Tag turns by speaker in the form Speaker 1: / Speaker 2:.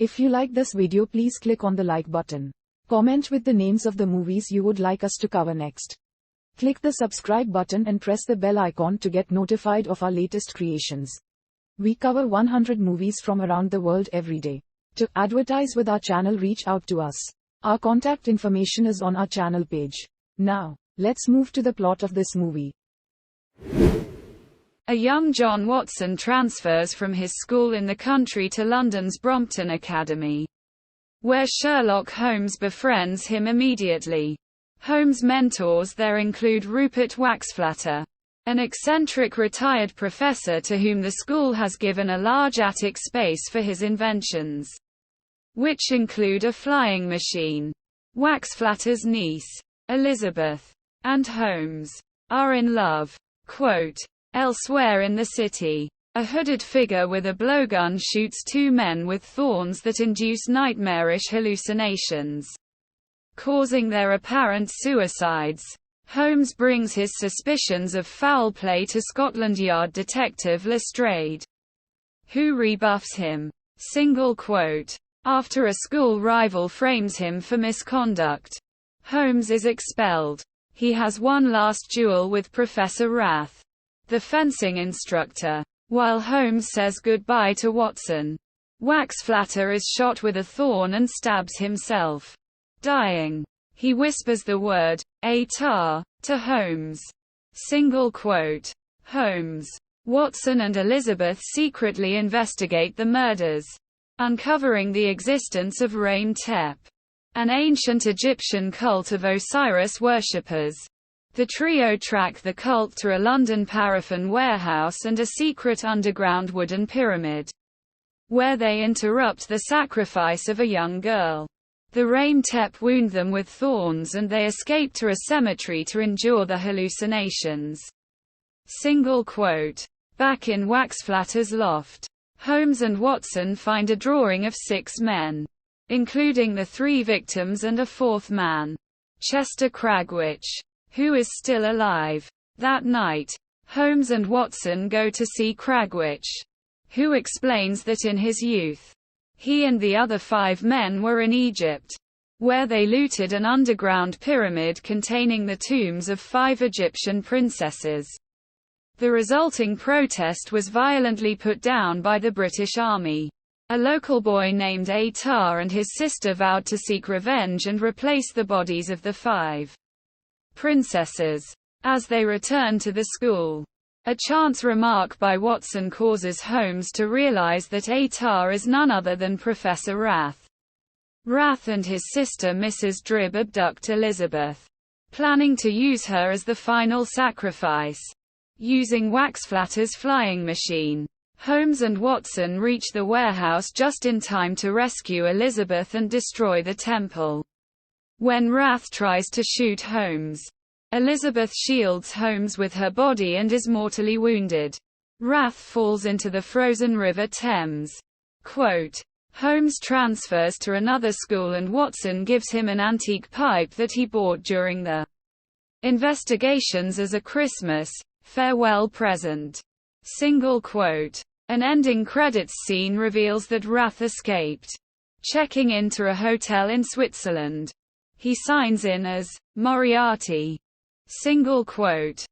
Speaker 1: If you like this video, please click on the like button. Comment with the names of the movies you would like us to cover next. Click the subscribe button and press the bell icon to get notified of our latest creations. We cover 100 movies from around the world every day. To advertise with our channel, reach out to us. Our contact information is on our channel page. Now, let's move to the plot of this movie.
Speaker 2: A young John Watson transfers from his school in the country to London's Brompton Academy, where Sherlock Holmes befriends him immediately. Holmes' mentors there include Rupert Waxflatter, an eccentric retired professor to whom the school has given a large attic space for his inventions, which include a flying machine. Waxflatter's niece, Elizabeth, and Holmes are in love. Quote, elsewhere in the city, a hooded figure with a blowgun shoots two men with thorns that induce nightmarish hallucinations, causing their apparent suicides. Holmes brings his suspicions of foul play to Scotland Yard detective Lestrade, who rebuffs him. Single quote. After a school rival frames him for misconduct, Holmes is expelled. He has one last duel with Professor Wrath, the fencing instructor. While Holmes says goodbye to Watson, Waxflatter is shot with a thorn and stabs himself. Dying, he whispers the word, "A-tar," to Holmes. Single quote. Holmes, Watson and Elizabeth secretly investigate the murders, uncovering the existence of Rain Tep, an ancient Egyptian cult of Osiris worshippers. The trio track the cult to a London paraffin warehouse and a secret underground wooden pyramid, where they interrupt the sacrifice of a young girl. The Rain Tep wound them with thorns and they escape to a cemetery to endure the hallucinations. Single quote. Back in Waxflatter's loft, Holmes and Watson find a drawing of 6 men, including the 3 victims and a 4th man, Chester Cragwitch, who is still alive. That night, Holmes and Watson go to see Cragwitch, who explains that in his youth, he and the other 5 men were in Egypt, where they looted an underground pyramid containing the tombs of 5 Egyptian princesses. The resulting protest was violently put down by the British Army. A local boy named A-tar and his sister vowed to seek revenge and replace the bodies of the 5 princesses. As they return to the school, a chance remark by Watson causes Holmes to realize that A-tar is none other than Professor Wrath. Wrath and his sister Mrs. Dribb abduct Elizabeth, planning to use her as the final sacrifice. Using Waxflatter's flying machine, Holmes and Watson reach the warehouse just in time to rescue Elizabeth and destroy the temple. When Wrath tries to shoot Holmes, Elizabeth shields Holmes with her body and is mortally wounded. Wrath falls into the frozen River Thames. Quote, Holmes transfers to another school and Watson gives him an antique pipe that he bought during the investigations as a Christmas farewell present. Single quote. An ending credits scene reveals that Wrath escaped, checking into a hotel in Switzerland. He signs in as Moriarty. Single quote.